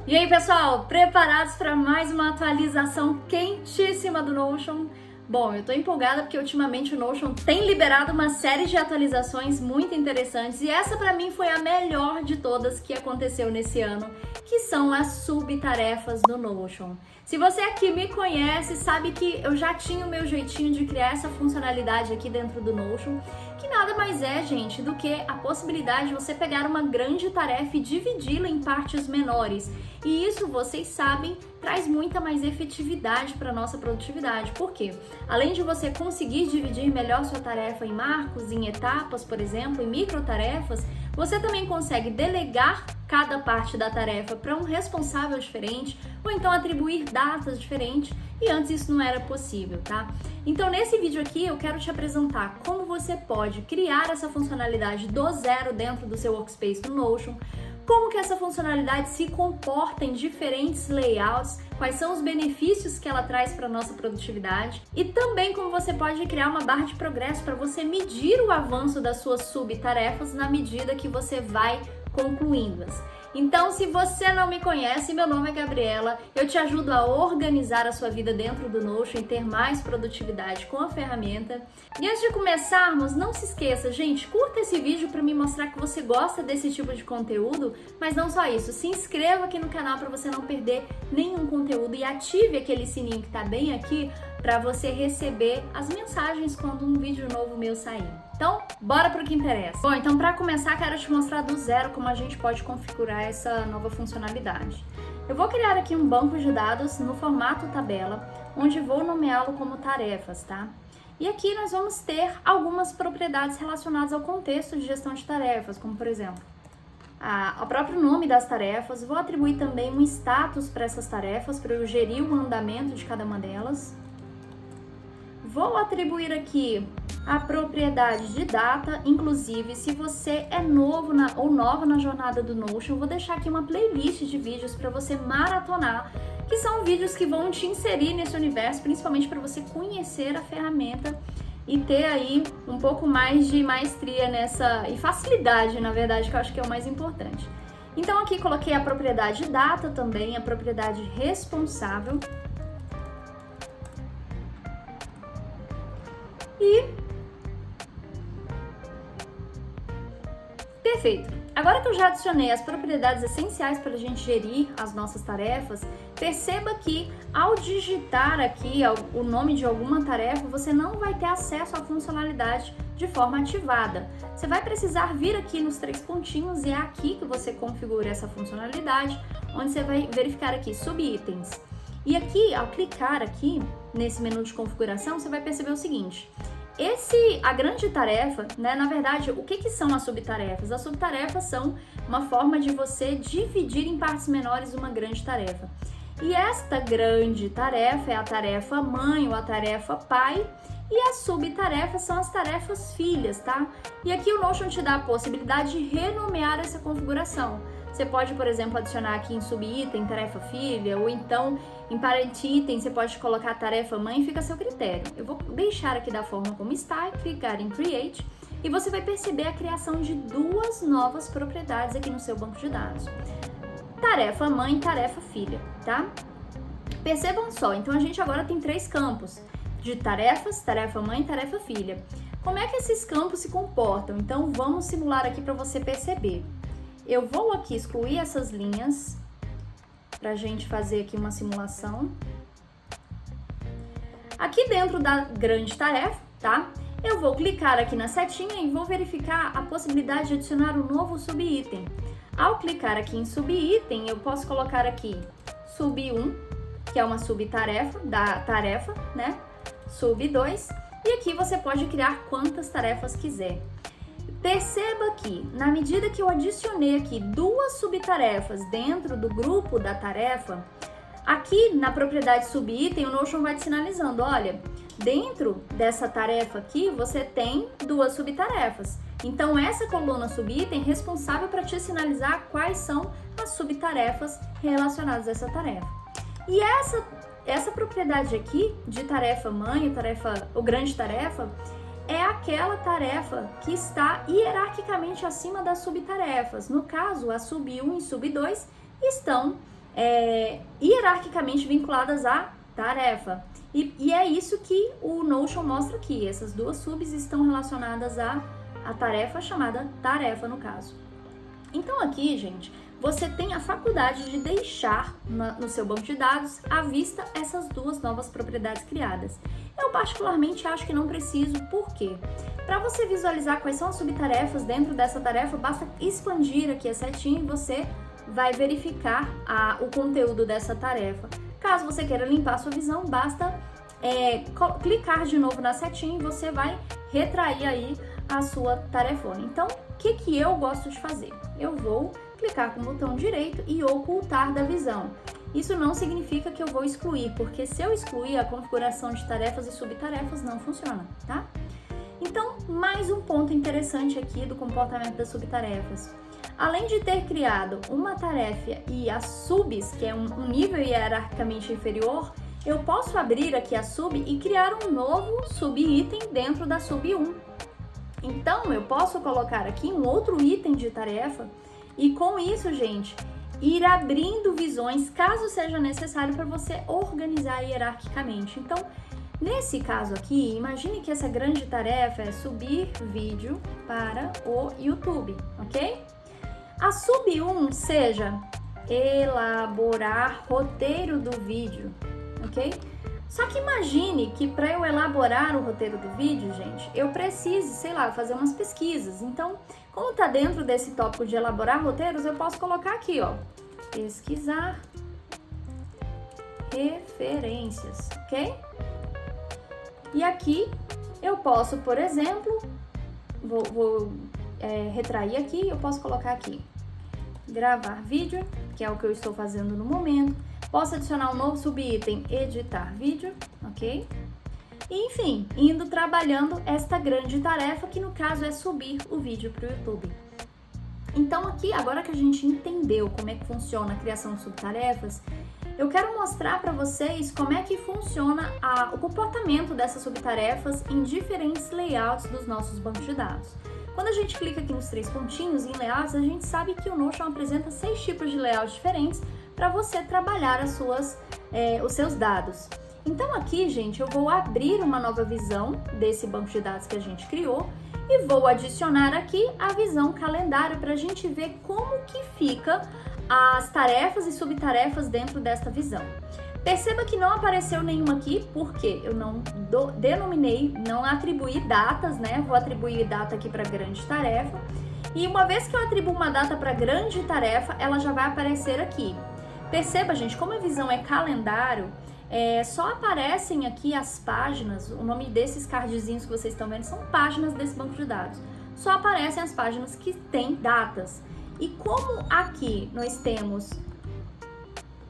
E aí, pessoal, preparados para mais uma atualização quentíssima do Notion? Bom, eu tô empolgada porque ultimamente o Notion tem liberado uma série de atualizações muito interessantes e essa pra mim foi a melhor de todas que aconteceu nesse ano, que são as subtarefas do Notion. Se você aqui me conhece, sabe que eu já tinha o meu jeitinho de criar essa funcionalidade aqui dentro do Notion, que nada mais é, gente, do que a possibilidade de você pegar uma grande tarefa e dividi-la em partes menores. E isso, vocês sabem, traz muita mais efetividade para a nossa produtividade. Por quê? Além de você conseguir dividir melhor sua tarefa em marcos, em etapas, por exemplo, em microtarefas, você também consegue delegar cada parte da tarefa para um responsável diferente ou então atribuir datas diferentes, e antes isso não era possível, tá? Então nesse vídeo aqui eu quero te apresentar como você pode criar essa funcionalidade do zero dentro do seu workspace no Notion, como que essa funcionalidade se comporta em diferentes layouts, quais são os benefícios que ela traz para a nossa produtividade e também como você pode criar uma barra de progresso para você medir o avanço das suas subtarefas na medida que você vai concluindo-as. Então, se você não me conhece, meu nome é Gabriela, eu te ajudo a organizar a sua vida dentro do Notion e ter mais produtividade com a ferramenta. E antes de começarmos, não se esqueça, gente, curta esse vídeo para me mostrar que você gosta desse tipo de conteúdo, mas não só isso, se inscreva aqui no canal para você não perder nenhum conteúdo e ative aquele sininho que está bem aqui para você receber as mensagens quando um vídeo novo meu sair. Então, bora pro que interessa. Bom, então para começar, quero te mostrar do zero como a gente pode configurar essa nova funcionalidade. Eu vou criar aqui um banco de dados no formato tabela, onde vou nomeá-lo como tarefas, tá? E aqui nós vamos ter algumas propriedades relacionadas ao contexto de gestão de tarefas, como por exemplo, o próprio nome das tarefas. Vou atribuir também um status para essas tarefas, para eu gerir o andamento de cada uma delas. Vou atribuir aqui a propriedade de data, inclusive se você é novo ou nova na jornada do Notion, eu vou deixar aqui uma playlist de vídeos para você maratonar, que são vídeos que vão te inserir nesse universo, principalmente para você conhecer a ferramenta e ter aí um pouco mais de maestria nessa, e facilidade, na verdade, que eu acho que é o mais importante. Então aqui coloquei a propriedade data também, a propriedade responsável. E perfeito! Agora que eu já adicionei as propriedades essenciais para a gente gerir as nossas tarefas, perceba que ao digitar aqui o nome de alguma tarefa, você não vai ter acesso à funcionalidade de forma ativada. Você vai precisar vir aqui nos três pontinhos e é aqui que você configura essa funcionalidade, onde você vai verificar aqui subitens. E aqui, ao clicar aqui nesse menu de configuração, você vai perceber o seguinte: a grande tarefa, né, na verdade, o que são as subtarefas? As subtarefas são uma forma de você dividir em partes menores uma grande tarefa. E esta grande tarefa é a tarefa mãe ou a tarefa pai, e as subtarefas são as tarefas filhas, tá? E aqui o Notion te dá a possibilidade de renomear essa configuração. Você pode, por exemplo, adicionar aqui em subitem tarefa filha, ou então em parent item você pode colocar tarefa mãe, fica a seu critério. Eu vou deixar aqui da forma como está, clicar em Create, e você vai perceber a criação de duas novas propriedades aqui no seu banco de dados. Tarefa mãe e tarefa filha, tá? Percebam só, então a gente agora tem três campos de tarefas, tarefa mãe e tarefa filha. Como é que esses campos se comportam? Então vamos simular aqui para você perceber. Eu vou aqui excluir essas linhas para a gente fazer aqui uma simulação. Aqui dentro da grande tarefa, tá? Eu vou clicar aqui na setinha e vou verificar a possibilidade de adicionar um novo subitem. Ao clicar aqui em subitem, eu posso colocar aqui sub1, que é uma subtarefa da tarefa, né? Sub2, e aqui você pode criar quantas tarefas quiser. Perceba que, na medida que eu adicionei aqui duas subtarefas dentro do grupo da tarefa, aqui na propriedade subitem, o Notion vai te sinalizando, olha, dentro dessa tarefa aqui, você tem duas subtarefas. Então, essa coluna subitem é responsável para te sinalizar quais são as subtarefas relacionadas a essa tarefa. E essa propriedade aqui de tarefa mãe, ou grande tarefa, é aquela tarefa que está hierarquicamente acima das subtarefas. No caso, a sub1 e sub2 estão hierarquicamente vinculadas à tarefa. E é isso que o Notion mostra aqui. Essas duas subs estão relacionadas à tarefa chamada tarefa, no caso. Então aqui, gente, você tem a faculdade de deixar no seu banco de dados à vista essas duas novas propriedades criadas. Eu particularmente acho que não preciso, por quê? Para você visualizar quais são as subtarefas dentro dessa tarefa, basta expandir aqui a setinha e você vai verificar o conteúdo dessa tarefa. Caso você queira limpar a sua visão, basta clicar de novo na setinha e você vai retrair aí a sua tarefona. Então, o que eu gosto de fazer? Eu vou clicar com o botão direito e ocultar da visão. Isso não significa que eu vou excluir, porque se eu excluir, a configuração de tarefas e subtarefas não funciona, tá? Então, mais um ponto interessante aqui do comportamento das subtarefas. Além de ter criado uma tarefa e as subs, que é um nível hierarquicamente inferior, eu posso abrir aqui a sub e criar um novo subitem dentro da sub 1. Então, eu posso colocar aqui um outro item de tarefa e com isso, gente, ir abrindo visões caso seja necessário para você organizar hierarquicamente. Então, nesse caso aqui, imagine que essa grande tarefa é subir vídeo para o YouTube, ok? A sub 1 seja elaborar roteiro do vídeo, ok? Só que imagine que para eu elaborar o roteiro do vídeo, gente, eu preciso, sei lá, fazer umas pesquisas. Então, como está dentro desse tópico de elaborar roteiros, eu posso colocar aqui, ó, pesquisar referências, ok? E aqui eu posso, por exemplo, vou retrair aqui, eu posso colocar aqui, gravar vídeo, que é o que eu estou fazendo no momento. Posso adicionar um novo subitem, editar vídeo, ok? E, enfim, indo trabalhando esta grande tarefa, que no caso é subir o vídeo para o YouTube. Então aqui, agora que a gente entendeu como é que funciona a criação de subtarefas, eu quero mostrar para vocês como é que funciona o comportamento dessas subtarefas em diferentes layouts dos nossos bancos de dados. Quando a gente clica aqui nos 3 pontinhos em layouts, a gente sabe que o Notion apresenta 6 tipos de layouts diferentes para você trabalhar os seus dados. Então aqui, gente, eu vou abrir uma nova visão desse banco de dados que a gente criou e vou adicionar aqui a visão calendário para a gente ver como que fica as tarefas e subtarefas dentro desta visão. Perceba que não apareceu nenhuma aqui, porque eu não denominei, não atribuí datas, né? Vou atribuir data aqui para grande tarefa. E uma vez que eu atribuo uma data para grande tarefa, ela já vai aparecer aqui. Perceba, gente, como a visão é calendário, só aparecem aqui as páginas, o nome desses cardzinhos que vocês estão vendo são páginas desse banco de dados. Só aparecem as páginas que têm datas. E como aqui nós temos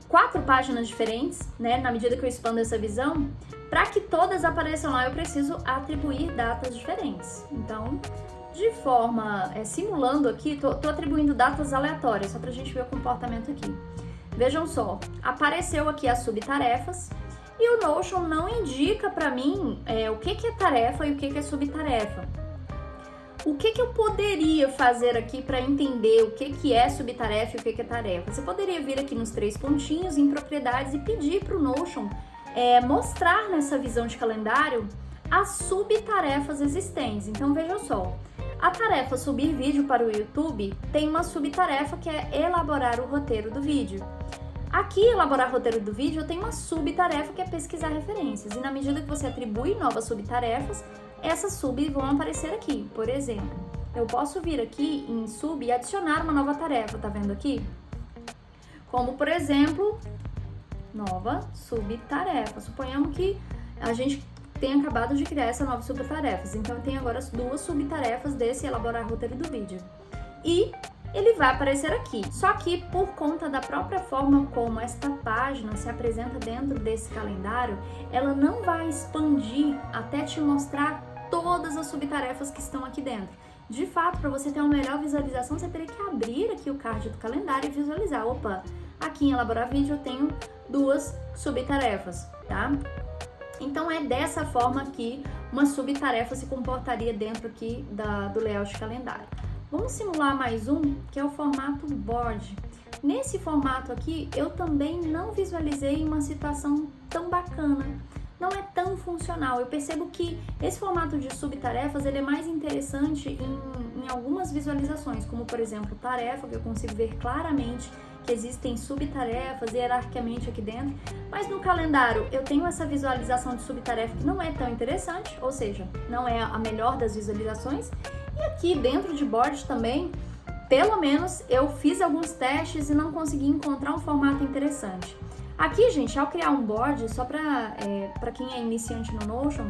4 páginas diferentes, né, na medida que eu expando essa visão, para que todas apareçam lá, eu preciso atribuir datas diferentes. Então, de forma, simulando aqui, tô atribuindo datas aleatórias, só para a gente ver o comportamento aqui. Vejam só, apareceu aqui as subtarefas e o Notion não indica para mim o que é tarefa e o que é subtarefa. O que eu poderia fazer aqui para entender o que é subtarefa e o que é tarefa? Você poderia vir aqui nos 3 pontinhos em propriedades e pedir para o Notion mostrar nessa visão de calendário as subtarefas existentes. Então vejam só, a tarefa subir vídeo para o YouTube tem uma subtarefa que é elaborar o roteiro do vídeo. Aqui, elaborar roteiro do vídeo, eu tenho uma subtarefa que é pesquisar referências. E na medida que você atribui novas subtarefas, essas subs vão aparecer aqui. Por exemplo, eu posso vir aqui em sub e adicionar uma nova tarefa, tá vendo aqui? Como, por exemplo, nova subtarefa. Suponhamos que a gente tenha acabado de criar essa nova subtarefa. Então, eu tenho agora as 2 subtarefas desse elaborar roteiro do vídeo. E ele vai aparecer aqui. Só que por conta da própria forma como esta página se apresenta dentro desse calendário, ela não vai expandir até te mostrar todas as subtarefas que estão aqui dentro. De fato, para você ter uma melhor visualização, você teria que abrir aqui o card do calendário e visualizar. Opa, aqui em elaborar vídeo eu tenho 2 subtarefas, tá? Então é dessa forma que uma subtarefa se comportaria dentro aqui do layout de calendário. Vamos simular mais um, que é o formato board. Nesse formato aqui, eu também não visualizei uma situação tão bacana, não é tão funcional. Eu percebo que esse formato de subtarefas, ele é mais interessante em algumas visualizações, como por exemplo, tarefa, que eu consigo ver claramente que existem subtarefas hierarquicamente aqui dentro, mas no calendário eu tenho essa visualização de subtarefa que não é tão interessante, ou seja, não é a melhor das visualizações. E aqui dentro de board também, pelo menos eu fiz alguns testes e não consegui encontrar um formato interessante. Aqui, gente, ao criar um board, só para quem é iniciante no Notion,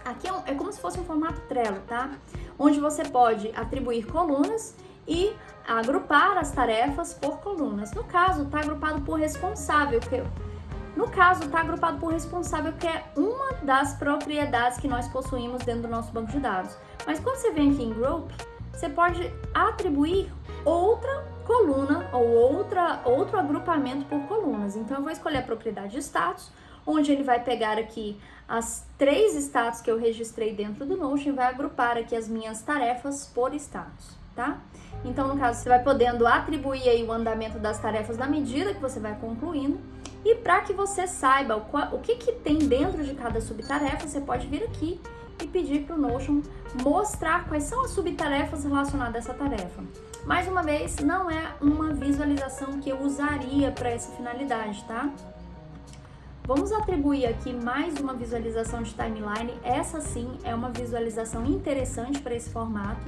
aqui é como se fosse um formato Trello, tá? Onde você pode atribuir colunas e agrupar as tarefas por colunas. No caso, está agrupado por responsável, que é uma das propriedades que nós possuímos dentro do nosso banco de dados. Mas quando você vem aqui em Group, você pode atribuir outra coluna ou outro agrupamento por colunas. Então, eu vou escolher a propriedade de status, onde ele vai pegar aqui as 3 status que eu registrei dentro do Notion e vai agrupar aqui as minhas tarefas por status, tá? Então, no caso, você vai podendo atribuir aí o andamento das tarefas na medida que você vai concluindo. E para que você saiba o que tem dentro de cada subtarefa, você pode vir aqui e pedir para o Notion mostrar quais são as subtarefas relacionadas a essa tarefa. Mais uma vez, não é uma visualização que eu usaria para essa finalidade, tá? Vamos atribuir aqui mais uma visualização de timeline. Essa sim é uma visualização interessante para esse formato.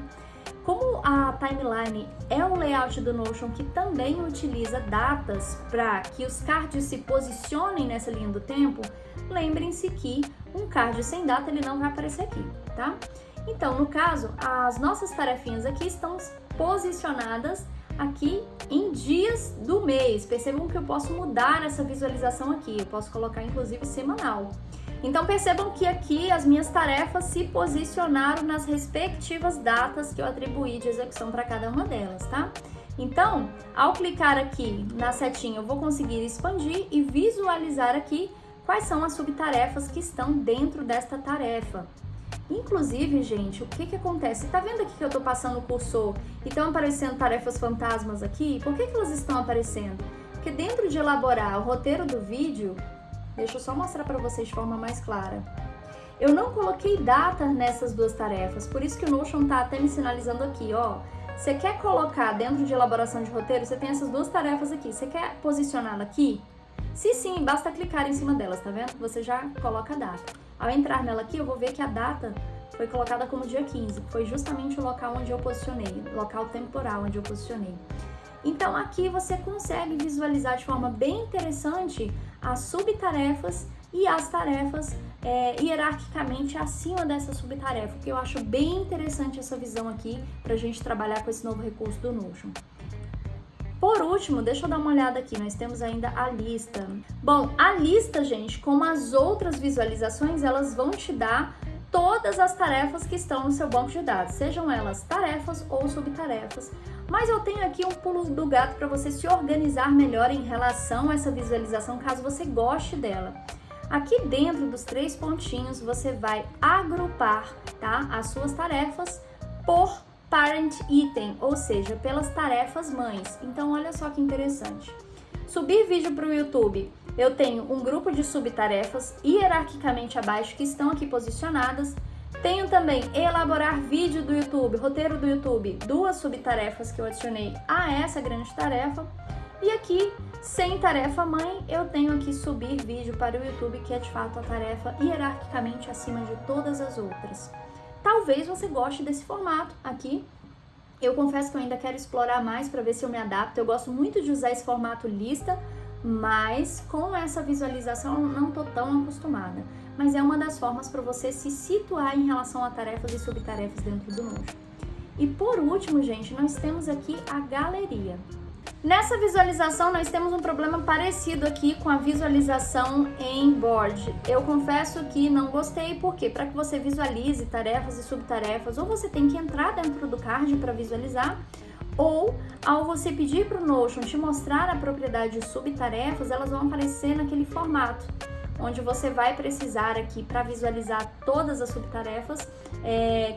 Como a timeline é um layout do Notion que também utiliza datas para que os cards se posicionem nessa linha do tempo, lembrem-se que um card sem data ele não vai aparecer aqui, tá? Então, no caso, as nossas tarefinhas aqui estão posicionadas aqui em dias do mês. Percebam que eu posso mudar essa visualização aqui, eu posso colocar inclusive semanal. Então percebam que aqui as minhas tarefas se posicionaram nas respectivas datas que eu atribuí de execução para cada uma delas, tá? Então, ao clicar aqui na setinha, eu vou conseguir expandir e visualizar aqui quais são as subtarefas que estão dentro desta tarefa. Inclusive, gente, o que acontece? Tá vendo aqui que eu tô passando o cursor e estão aparecendo tarefas fantasmas aqui? Por que elas estão aparecendo? Porque dentro de elaborar o roteiro do vídeo, deixa eu só mostrar para vocês de forma mais clara. Eu não coloquei data nessas duas tarefas, por isso que o Notion tá até me sinalizando aqui, ó. Você quer colocar dentro de elaboração de roteiro, você tem essas duas tarefas aqui. Você quer posicioná-la aqui? Se sim, basta clicar em cima delas, tá vendo? Você já coloca a data. Ao entrar nela aqui, eu vou ver que a data foi colocada como dia 15, que foi justamente o local onde eu posicionei, local temporal onde eu posicionei. Então aqui você consegue visualizar de forma bem interessante as subtarefas e as tarefas hierarquicamente acima dessa subtarefa, que eu acho bem interessante essa visão aqui para a gente trabalhar com esse novo recurso do Notion. Por último, deixa eu dar uma olhada aqui, nós temos ainda a lista. Bom, a lista, gente, como as outras visualizações, elas vão te dar todas as tarefas que estão no seu banco de dados, sejam elas tarefas ou subtarefas. Mas eu tenho aqui um pulo do gato para você se organizar melhor em relação a essa visualização, caso você goste dela. Aqui dentro dos 3 pontinhos, você vai agrupar, tá, as suas tarefas por parent item, ou seja, pelas tarefas mães. Então, olha só que interessante. Subir vídeo para o YouTube. Eu tenho um grupo de subtarefas hierarquicamente abaixo que estão aqui posicionadas. Tenho também elaborar vídeo do YouTube, roteiro do YouTube, 2 subtarefas que eu adicionei a essa grande tarefa. E aqui, sem tarefa mãe, eu tenho aqui subir vídeo para o YouTube, que é de fato a tarefa hierarquicamente acima de todas as outras. Talvez você goste desse formato aqui. Eu confesso que eu ainda quero explorar mais para ver se eu me adapto. Eu gosto muito de usar esse formato lista, mas com essa visualização eu não estou tão acostumada. Mas é uma das formas para você se situar em relação a tarefas e subtarefas dentro do Notion. E por último, gente, nós temos aqui a galeria. Nessa visualização, nós temos um problema parecido aqui com a visualização em board. Eu confesso que não gostei, porque para que você visualize tarefas e subtarefas, ou você tem que entrar dentro do card para visualizar, ou ao você pedir para o Notion te mostrar a propriedade de subtarefas, elas vão aparecer naquele formato, onde você vai precisar aqui para visualizar todas as subtarefas,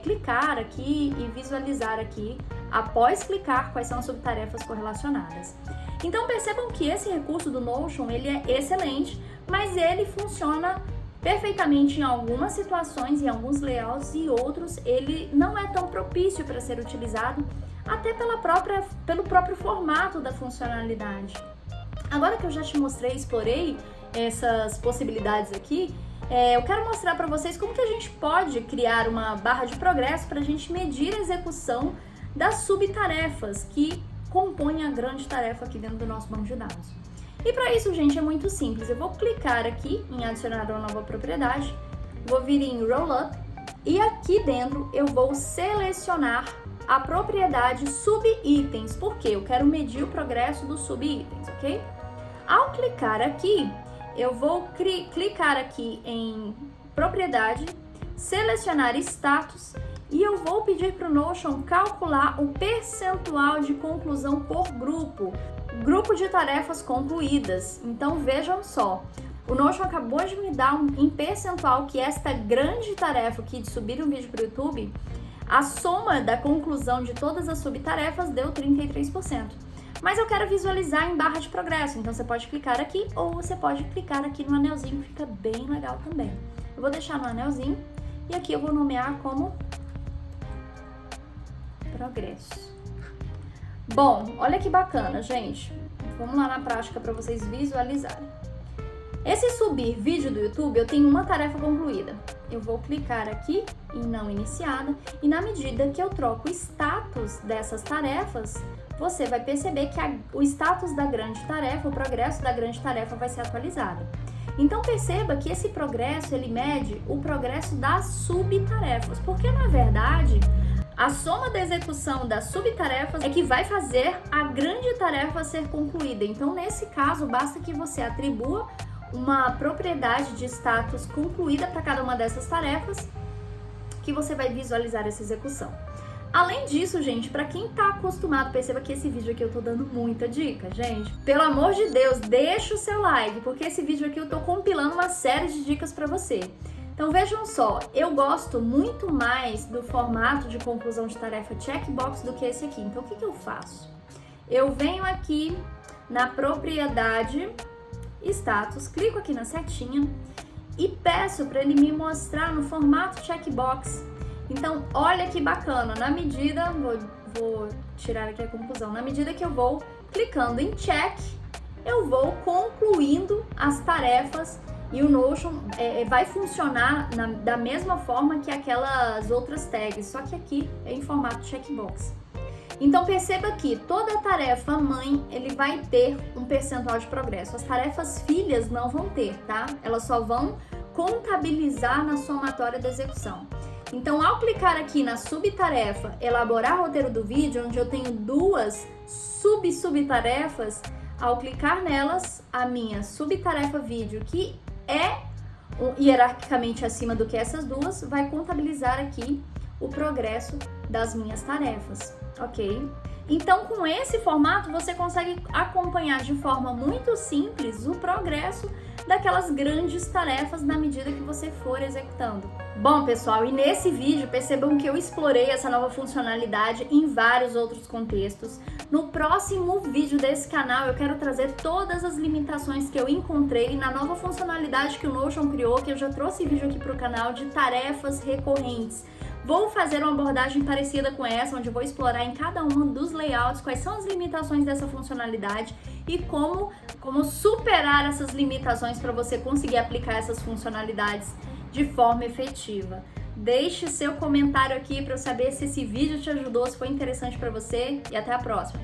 clicar aqui e visualizar aqui, após clicar, quais são as subtarefas correlacionadas. Então percebam que esse recurso do Notion, ele é excelente, mas ele funciona perfeitamente em algumas situações, em alguns layouts, e outros ele não é tão propício para ser utilizado, até pelo próprio formato da funcionalidade. Agora que eu já te mostrei, explorei essas possibilidades aqui, eu quero mostrar para vocês como que a gente pode criar uma barra de progresso para a gente medir a execução das subtarefas que compõem a grande tarefa aqui dentro do nosso banco de dados. E para isso, gente, é muito simples. Eu vou clicar aqui em adicionar uma nova propriedade, vou vir em Rollup e aqui dentro eu vou selecionar a propriedade subitens, porque eu quero medir o progresso dos subitens, ok? Ao clicar aqui, eu vou clicar aqui em propriedade, selecionar status e eu vou pedir para o Notion calcular o percentual de conclusão por grupo de tarefas concluídas. Então vejam só, o Notion acabou de me dar em percentual que esta grande tarefa aqui de subir um vídeo para o YouTube, a soma da conclusão de todas as subtarefas deu 33%. Mas eu quero visualizar em barra de progresso, então você pode clicar aqui ou você pode clicar aqui no anelzinho, fica bem legal também. Eu vou deixar no anelzinho e aqui eu vou nomear como progresso. Bom, olha que bacana, gente. Vamos lá na prática para vocês visualizarem. Esse subir vídeo do YouTube, eu tenho uma tarefa concluída. Eu vou clicar aqui em não iniciada e na medida que eu troco o status dessas tarefas, você vai perceber que o status da grande tarefa, o progresso da grande tarefa vai ser atualizado. Então perceba que esse progresso, ele mede o progresso das subtarefas, porque na verdade a soma da execução das subtarefas é que vai fazer a grande tarefa ser concluída. Então, nesse caso, basta que você atribua uma propriedade de status concluída para cada uma dessas tarefas que você vai visualizar essa execução. Além disso, gente, para quem tá acostumado, perceba que esse vídeo aqui eu tô dando muita dica, gente. Pelo amor de Deus, deixa o seu like, porque esse vídeo aqui eu tô compilando uma série de dicas para você. Então vejam só, eu gosto muito mais do formato de conclusão de tarefa checkbox do que esse aqui. Então o que eu faço? Eu venho aqui na propriedade status, clico aqui na setinha e peço para ele me mostrar no formato checkbox. Então olha que bacana, na medida, vou tirar aqui a conclusão, na medida que eu vou clicando em check, eu vou concluindo as tarefas. E o Notion vai funcionar da mesma forma que aquelas outras tags, só que aqui é em formato checkbox. Então perceba que toda tarefa mãe, ele vai ter um percentual de progresso. As tarefas filhas não vão ter, tá? Elas só vão contabilizar na somatória da execução. Então ao clicar aqui na subtarefa, elaborar roteiro do vídeo, onde eu tenho duas subtarefas, ao clicar nelas, a minha subtarefa vídeo, que é hierarquicamente acima do que essas duas, vai contabilizar aqui o progresso das minhas tarefas, ok? Então, com esse formato, você consegue acompanhar de forma muito simples o progresso daquelas grandes tarefas na medida que você for executando. Bom, pessoal, e nesse vídeo percebam que eu explorei essa nova funcionalidade em vários outros contextos. No próximo vídeo desse canal eu quero trazer todas as limitações que eu encontrei na nova funcionalidade que o Notion criou, que eu já trouxe vídeo aqui para o canal, de tarefas recorrentes. Vou fazer uma abordagem parecida com essa, onde eu vou explorar em cada um dos layouts quais são as limitações dessa funcionalidade e como superar essas limitações para você conseguir aplicar essas funcionalidades de forma efetiva. Deixe seu comentário aqui para eu saber se esse vídeo te ajudou, se foi interessante para você, e até a próxima!